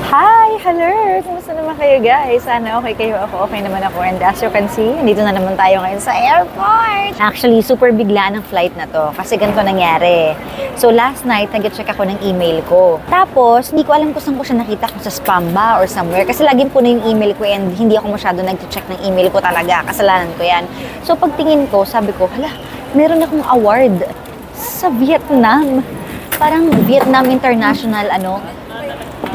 Hi! Hello! Kumusta naman kayo guys? Sana okay kayo. Ako okay naman ako. And as you can see, nandito na naman tayo ngayon sa airport! Actually, super bigla ng flight na to. Kasi ganito nangyari. So last night, nag-check ako ng email ko. Tapos, hindi ko alam kung saan ko siya nakita. Kung sa spam ba or somewhere. Kasi laging po na yung email ko and hindi ako masyado nag-check ng email ko talaga. Kasalanan ko yan. So pagtingin ko, sabi ko, hala, meron akong award sa Vietnam. Parang Vietnam International,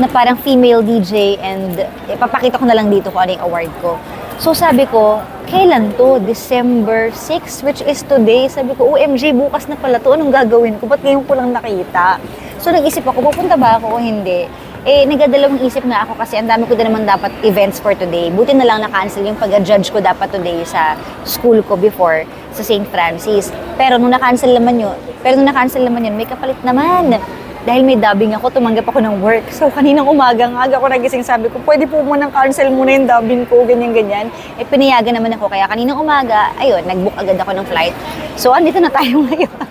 na parang female DJ and ipapakita ko na lang dito kung ano yung award ko. So sabi ko, kailan to? December 6, which is today. Sabi ko, OMG, bukas na pala to. Anong gagawin ko? Ba't ngayon ko lang nakita? So nag-isip ako, pupunta ba ako o hindi? Nagdadalawang isip na ako kasi ang dami ko din naman dapat events for today. Buti na lang na-cancel yung pag-judge ko dapat today sa school ko before sa St. Francis. Pero nung na-cancel naman yun, may kapalit naman. Dahil may dubbing ako, tumanggap ako ng work. So, kaninang umaga, ako nagising, sabi ko, pwede po mo nang cancel muna yung dubbing ko, ganyan-ganyan. Pinayagan naman ako. Kaya kaninang umaga, ayun, nag-book agad ako ng flight. So, andito na tayo ngayon.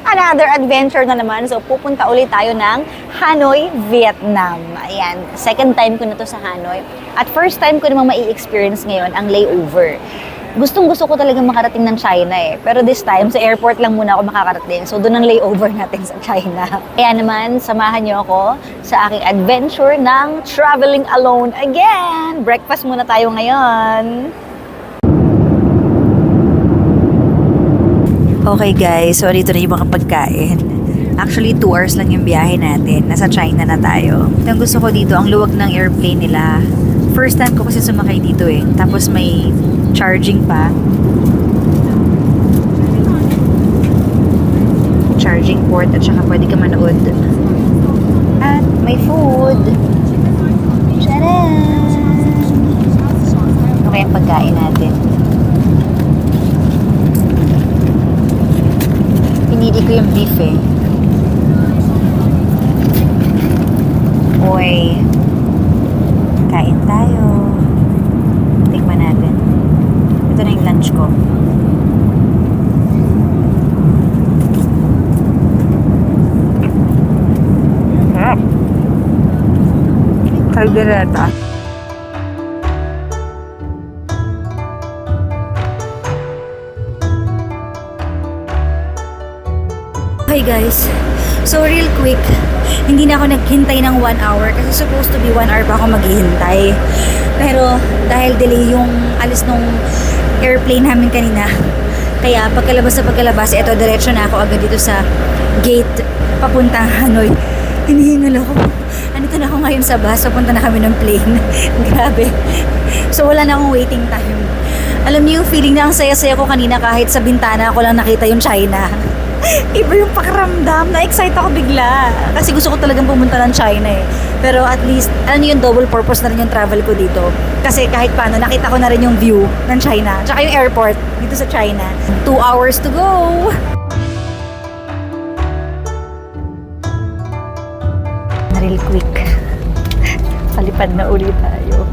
Another adventure na naman. So, pupunta ulit tayo ng Hanoi, Vietnam. Ayan, second time ko na to sa Hanoi. At first time ko namang mai-experience ngayon ang layover. Gustong-gusto ko talaga makarating ng China eh. Pero this time, sa airport lang muna ako makakarating. So, doon ang layover natin sa China. Kaya naman, samahan niyo ako sa aking adventure ng traveling alone again. Breakfast muna tayo ngayon. Okay guys, so dito na yung mga pagkain. Actually, 2 hours lang yung biyahe natin. Nasa China na tayo. Ang gusto ko dito, ang luwag ng airplane nila. First time ko kasi sumakay dito eh. Tapos may charging pa. Charging port at saka pwede ka manood. At may food. Tcharan! Okay ang pagkain natin. Pinili ko yung beef eh. Uy. Kain tayo. Tikman natin. Ito na yung lunch ko. Sarap. Caldereta. Okay guys, so real quick, hindi na ako naghintay ng 1 hour kasi supposed to be 1 hour pa ako maghihintay. Pero dahil delay yung alis nung airplane namin kanina, kaya pagkalabas, eto diretso na ako agad dito sa gate papuntang Hanoi. Hinihingal ako. Andito na ako ngayon sa bus, papunta na kami ng plane. Grabe. So wala na akong waiting time. Alam niyo yung feeling na ang saya-saya ko kanina kahit sa bintana ako lang nakita yung China. Iba yung pakiramdam. Na-excite ako bigla. Kasi gusto ko talagang pumunta ng China eh. Pero at least, alam niyo yung double purpose na rin yung travel ko dito. Kasi kahit paano, nakita ko na rin yung view ng China. Tsaka yung airport dito sa China. 2 hours to go! Real quick. Palipad na ulit tayo.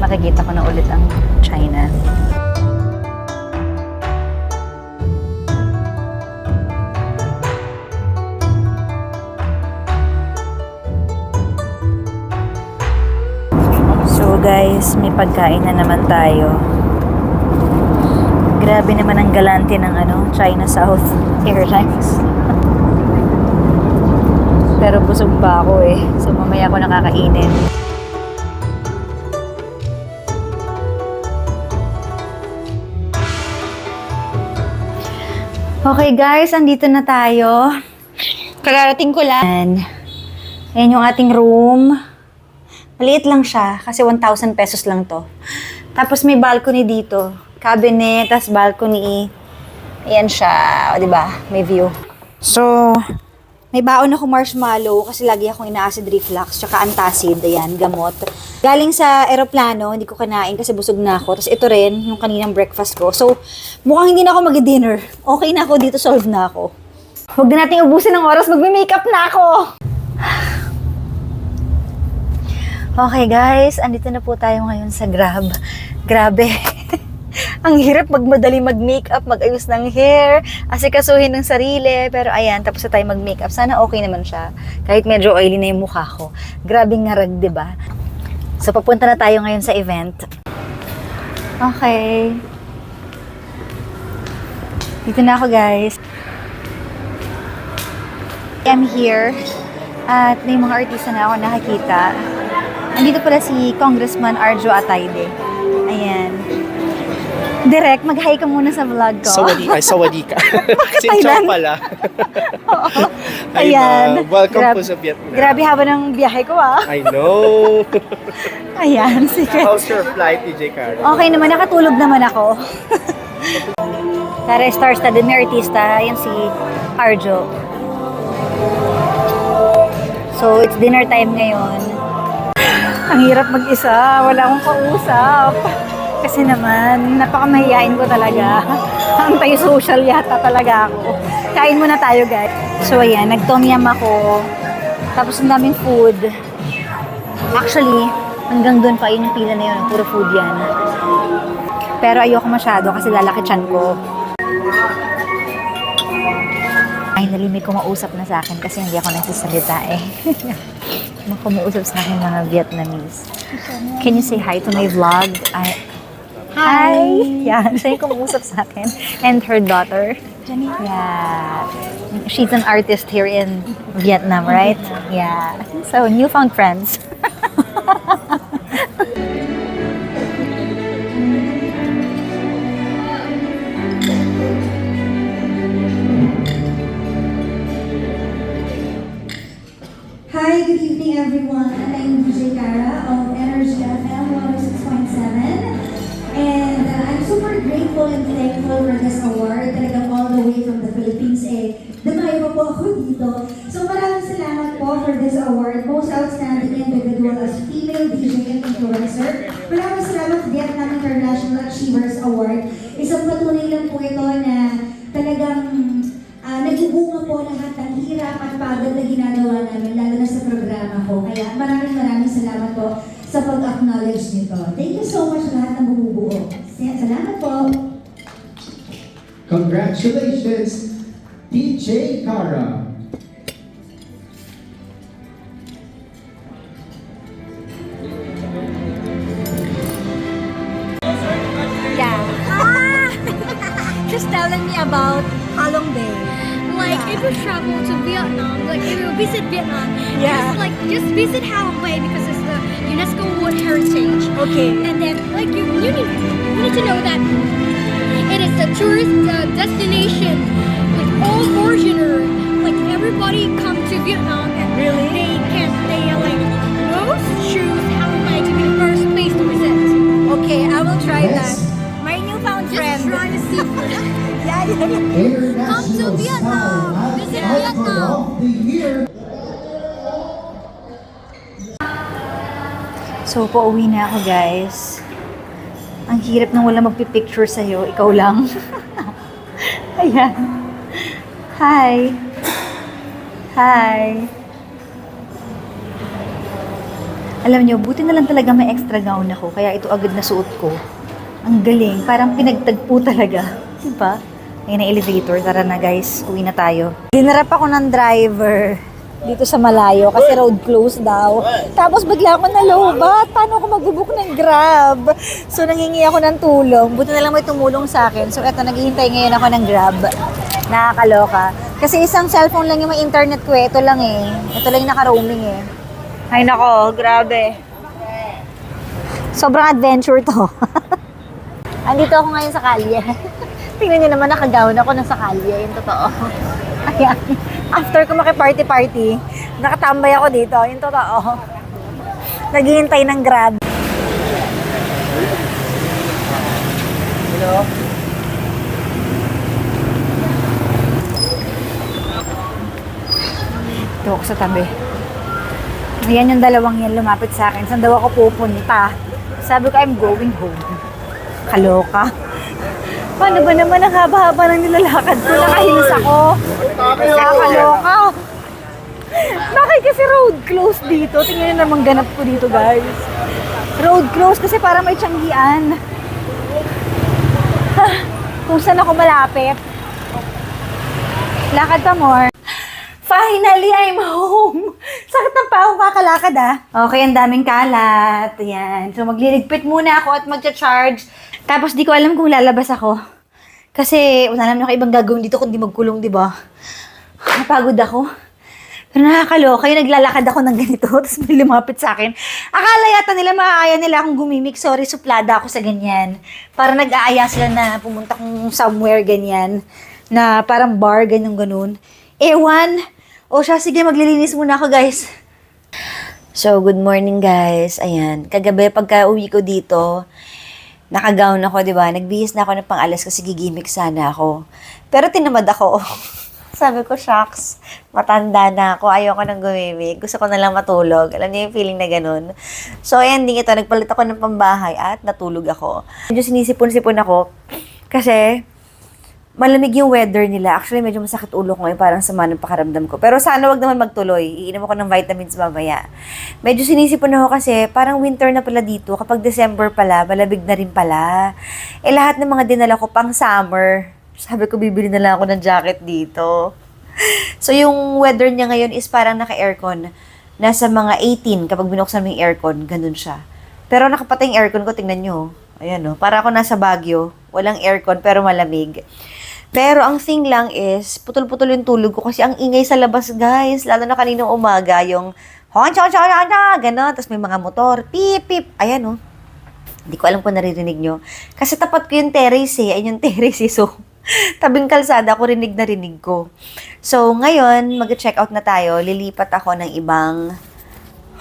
Makikita ko na ulit ang China. So guys, may pagkain na naman tayo. Grabe naman ang galante ng China South Airlines. Pero busog pa ako eh. So mamaya ako nakakainin. Okay guys, andito na tayo. Kararating ko lang. Ayan yung ating room. Maliit lang siya kasi 1,000 pesos lang to. Tapos may balcony dito. Cabinet, tas balcony. Ayan siya, o diba? May view. So, may baon ako marshmallow kasi lagi akong ina-acid reflux tsaka antacid, ayan, gamot. Galing sa eroplano, hindi ko kinain kasi busog na ako. Tapos ito rin, yung kaninang breakfast ko. So, mukhang hindi na ako mag-dinner. Okay na ako dito, solve na ako. Huwag na natin ubusin ng oras, magme-makeup na ako! Okay guys, andito na po tayo ngayon sa Grab. Grabe. Ang hirap magmadali mag-makeup, mag-ayos ng hair, asikasuhin ng sarili. Pero ayan, tapos na tayo mag-makeup. Sana okay naman siya. Kahit medyo oily na yung mukha ko. Grabing ngarag, diba? So, papunta na tayo ngayon sa event. Okay. Dito na ako, guys. I'm here. At may mga artista na ako nakakita. Andito pala si Congressman Arjo Atayde. Ayan. Direk, mag-hi ka muna sa vlog ko. Sawadi ka. Si Thailand? Chong pala. Oo. Ay, Ayan. welcome po sa Vietnam. Grabe haba ng biyahe ko I know. Ayan, sige. How's your flight, DJ Karen? Okay naman, nakatulog naman ako. Tara, star-studded na artista. Yan si Arjo. So, it's dinner time ngayon. Ang hirap mag-isa. Wala akong kausap. Kasi naman, napakamahiyain ko talaga. Anti-social yata talaga ako. Kain muna tayo, guys. So, ayan, nag-tom yum ako. Tapos ang daming food. Actually, hanggang doon pa yung pila na yun. Puro food yan. Pero ayoko masyado kasi lalaki tiyan ko. Finally, may kumausap na sa akin kasi hindi ako nagsasalita eh. May kumausap sa akin mga Vietnamese. Can you say hi to my vlog? Hi! Yan, siya yung kumausap sa akin. And her daughter. Yeah. She's an artist here in Vietnam, right? Yeah. So, newfound friends. Hi, good evening everyone. I'm DJ Cara of Energy FM 106.7. And I'm super grateful and thankful for this award. Talagang all the way from the Philippines damay pa po ako dito. So maraming salamat po for this award. Most Outstanding Individual as Female DJ and Influencer. Maraming salamat Vietnam International Achievers Award. Isang patunay lang po ito na talagang nagbubunga po lahat ng hirap at pagod na ginagawa namin, lalo na sa programa ko. Kaya maraming salamat po sa pag-acknowledge nito. Thank you so much lahat ng bumubuo. Salamat po. Congratulations, DJ Cara. Yeah. Just telling me about Halong Bay. Like, if you travel to Vietnam, like, if you visit Vietnam, Yeah. just visit Halong Bay because it's the UNESCO World Heritage. Okay. And then, like, you need to know that it is a tourist destination. Like, all foreigner, like, everybody come to Vietnam and Really? they most choose Halong Bay to be the first place to visit. Okay, I will try Yes. that. My newfound Just friend. try to see. Yeah. International Come to Vietnam. Style Visit Outfit Vietnam. of the Year. So, pauwi na ako, guys. Ang hirap nang wala magpipicture sa'yo. Ikaw lang. Ayan. Hi. Hi. Alam nyo, buti na lang talaga may extra gown ako. Kaya ito agad na suot ko. Ang galing. Parang pinagtagpo talaga. Diba? Ngayon na elevator. Tara na, guys. Uwi na tayo. Dinarap ako ng driver dito sa malayo kasi road closed daw. Tapos bigla ako nalobat. Paano ako magbubook ng Grab? So, nangingi ako ng tulong. Buti na lang may tumulong sa akin. So, eto, naghihintay ngayon ako ng Grab. Nakakaloka. Kasi isang cellphone lang yung may internet ko eh. Ito lang eh. Ito lang yung naka-roaming eh. Ay nako, grabe. Sobrang adventure to. Andito ako ngayon sa kalye. Tingnan niyo naman, nakagawin ako nasa kalye. Yung totoo. Ayan. After ko maki-party-party, nakatambay ako dito. Yung totoo. Naghihintay ng Grab. Hello? Ito ako sa tabi. Ayan yung dalawang yan lumapit sa akin. Saan daw ako pupunta? Sabi ko, I'm going home. Kaloka. Paano ba naman ang haba-haba ng nilalakad ko? Nakahilis ako. Nakakaloka. Bakit kasi road closed dito? Tingnan nyo namang ganap ko dito, guys. Road closed kasi para may tiyanggian. kung saan ako malapit. Lakad pa more. Finally, I'm home. Sakit ng paa ko kakalakad Okay, ang daming kalat. Ayan. So, magliligpit muna ako at magcha-charge. Tapos, di ko alam kung lalabas ako. Kasi, wala naman ako ibang gagawin dito kundi magkulong, di ba? Napagod ako. Pero nakakaloka, yung naglalakad ako ng ganito, tapos may lumapit sa akin. Akala yata nila, maaaya nila akong gumimik. Sorry, suplada ako sa ganyan. Para nag-aaya sila na pumunta kong somewhere ganyan. Na parang bar, ganyan-ganun. Ewan. O siya, sige, maglilinis muna ako, guys. So, good morning, guys. Ayan. Kagabi, pagka uwi ko dito, nakagown ako, di ba? Nagbihis na ako ng pang-alas kasi gigimik sana ako. Pero tinamad ako. Sabi ko, shucks, matanda na ako. Ayoko nang gumimik. Gusto ko na lang matulog. Alam niyo yung feeling na ganun. So, ending ito. Nagpalit ako ng pambahay at natulog ako. Medyo sinisipon-sipon ako kasi malamig yung weather nila. Actually, medyo masakit ulo ko ngayon. Parang sama ng pakaramdam ko. Pero sana wag naman magtuloy. Iinom ako ng vitamins mamaya. Medyo sinisipon ako kasi parang winter na pala dito. Kapag December pala, malamig na rin pala. Lahat ng mga dinala ko pang summer. Sabi ko, bibili na lang ako ng jacket dito. So, yung weather niya ngayon is parang naka-aircon. Nasa mga 18 kapag binuksan mo yung aircon. Ganun siya. Pero nakapatay yung aircon ko, tingnan nyo. Ayan, para ako nasa Baguio. Walang aircon, pero malamig. Pero ang thing lang is, putol-putol yung tulog ko kasi ang ingay sa labas, guys. Lalo na kaninang umaga, yung gano'n. Tapos may mga motor, pip, pip. Ayan, Hindi ko alam kung naririnig nyo. Kasi tapat ko yung terrace Ayun yung terrace So, tabing kalsada ko, rinig na rinig ko. So, ngayon, mag-check out na tayo. Lilipat ako ng ibang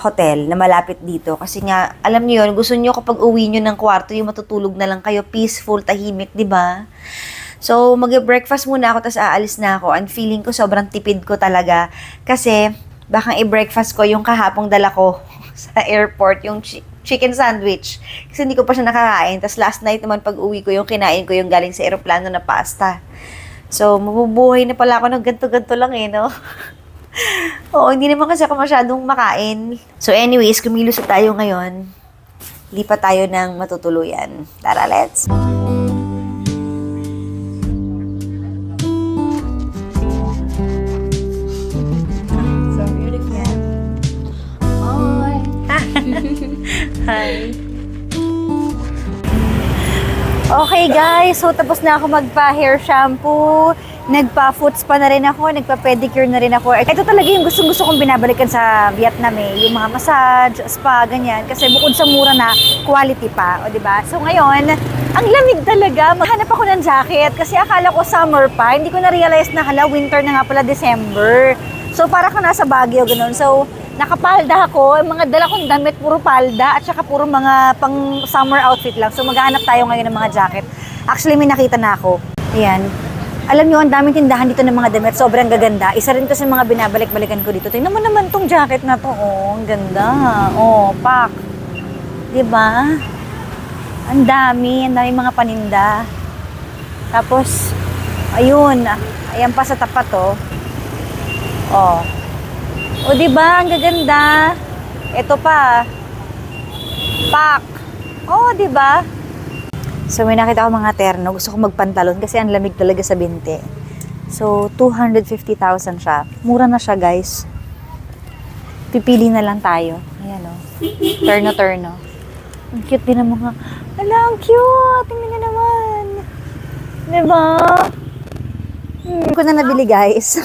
hotel na malapit dito. Kasi nga, alam niyo yun, gusto niyo kapag uwi niyo ng kwarto, yung matutulog na lang kayo, peaceful, tahimik, di ba? So, mag-breakfast muna ako, tapos aalis na ako. And feeling ko, sobrang tipid ko talaga. Kasi, baka i-breakfast ko yung kahapong dala ko sa airport, yung chicken sandwich. Kasi hindi ko pa siya nakakain. Tapos last night naman, pag uwi ko, yung kinain ko yung galing sa aeroplano na pasta. So, mabubuhay na pala ako ng ganto-ganto lang no? Oo, hindi naman kasi ako masyadong makain. So, anyways, kumilos tayo ngayon. Lipat tayo ng matutuluyan. Tara, let's! Hi. Okay guys, so tapos na ako magpa-hair shampoo, nagpa-foot spa na rin ako, nagpa-pedicure na rin ako. Ito talaga yung gustong-gusto kong binabalikan sa Vietnam yung mga massage, spa, ganyan. Kasi bukod sa mura na, quality pa, o diba? So ngayon, ang lamig talaga. Maghanap ako ng jacket kasi akala ko summer pa. Hindi ko na-realize na winter na nga pala, December. So para ka nasa Baguio, ganun. So, nakapalda ako, yung mga dala kong damit, puro palda, at saka puro mga pang summer outfit lang. So, maghanap tayo ngayon ng mga jacket. Actually, may nakita na ako. Ayan. Alam nyo, ang daming tindahan dito ng mga damit. Sobrang gaganda. Isa rin to sa mga binabalik-balikan ko dito. Tingnan mo naman tong jacket na to. Oh, ang ganda. Oh, pak. Diba? Ang dami mga paninda. Tapos, ayun. Ayan pa sa tapat, oh. Oh. O, diba? Ang gaganda. Ito pa. Pak. O, diba? So, may nakita ko mga terno. Gusto ko magpantalon kasi ang lamig talaga sa binte. So, 250,000 siya. Mura na siya, guys. Pipili na lang tayo. Ayan, o. Terno-terno. Ang cute din ng mga... Ala, ang cute! Tingnan nyo naman. Diba? Hindi ko na nabili, guys.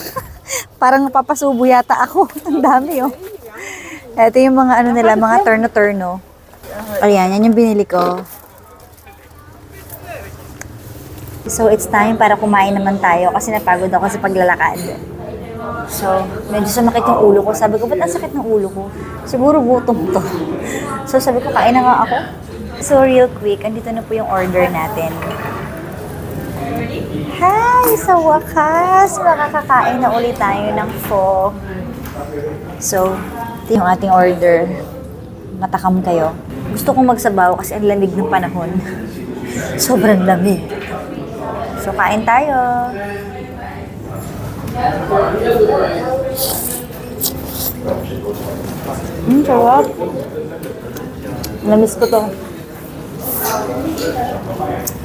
Parang papasubo yata ako. Ang dami, Ito yung mga nila, mga terno-terno. Ayan, yan yung binili ko. So, it's time para kumain naman tayo kasi napagod ako sa paglalakad. So, medyo sumakit yung ulo ko. Sabi ko, ba't ang sakit ng ulo ko? Siguro gutom to. So, sabi ko, kain na nga ako. So, real quick, andito na po yung order natin. Hi! Sa wakas, makakakain na ulit tayo ng pho. So, ito yung ating order. Matakam kayo. Gusto kong magsabaw kasi ang lamig ng panahon. Sobrang lamig. So, kain tayo. Sarap. Namiss ko to.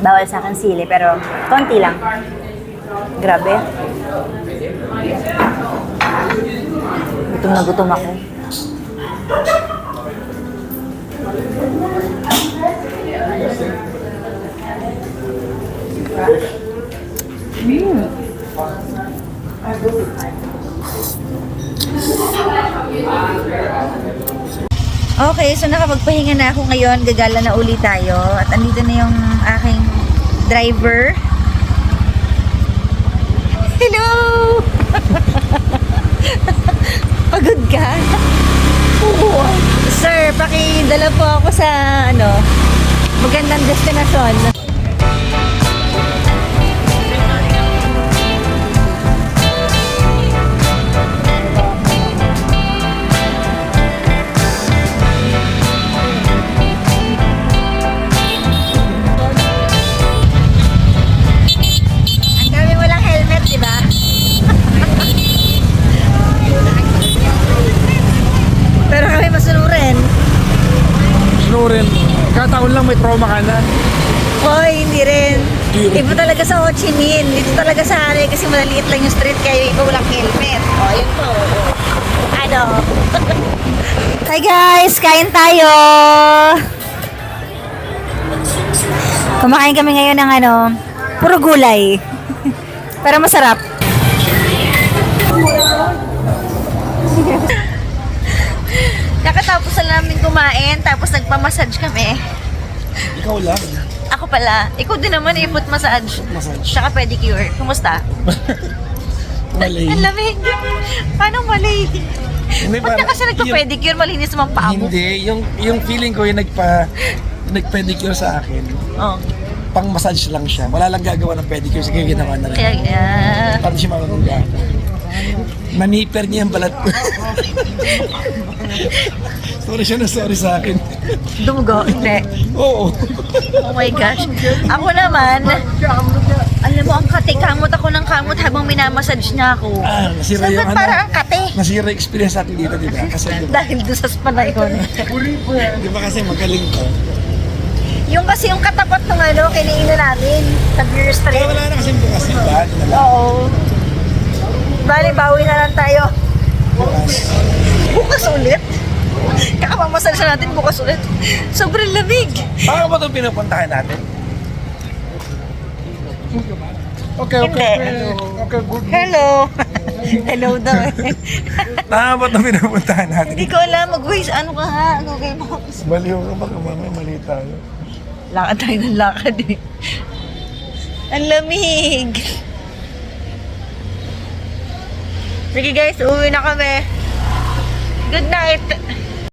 Bawal sa akin sili, pero konti lang. Grabe. Gutom na gutom ako. Okay, so nakapagpahinga na ako ngayon. Gagala na uli tayo. At andito na yung aking driver. Hello! Pagod ka? Oo. Sir, pakidala po ako sa magandang destinasyon. Ang dami mo lang helmet, di ba? Pero kami masunurin. Snorin. Kataon lang may trauma ka na. Hoy, hindi rin. Iba talaga sa Ho Chi Minh. Dito talaga sa Hanoi kasi malaliit lang yung street kayo. Iba walang helmet. O, yun po. Ano? Hi guys! Kain tayo! Kumakain kami ngayon ng puro gulay. Pero masarap. Nakatapos na namin kumain, tapos nagpamassage kami. Ikaw lang. Ako pala. Ikaw din naman, foot massage. Massage. Tsaka pedicure. Kumusta? Mali. Ang lamig. Paano mali? Hindi, Ba't ka kasi nagpa-pedicure? Malinis naman paa mo. Hindi. Yung feeling ko yung nagpedicure sa akin. Oh. Pang massage lang siya. Wala lang gagawa ng pedicure. Sige, ginawa na rin. Kaya, Paano siya marunong. Maniper niya ang balat ko. Sorry siya na sorry sa akin. dumugo. Hindi. Oo. Oh my gosh. Ako naman, alam mo, ang kate, kamot ako ng kamot habang minamassage niya ako. Nasira yung Sabat parang ang kate. Nasira yung experience natin dito, di ba? Kasi di ba? Dahil doon sa spa na yun. Di ba kasi magaling ko? Yung kasi yung katapat ng kiniinan namin sa Beer Kaya Street. wala na kasi bukas, di ba? Oo. Bali, bawi na lang tayo. Bukas ulit. Kakapamassage na natin bukas ulit. Sobrang lamig. Paano ba itong pinupuntahan natin? Okay, Hindi. Okay, good. Hello. Hello daw eh. Paano ba itong pinupuntahan natin? Hindi ko alam. Mag-waste. Ano ka ha? Ano kayo mo? Baliw ka baka mamaya mali tayo. Lakad tayo ng lakad eh. Ang lamig. Sige guys, uwi na kami. Good night.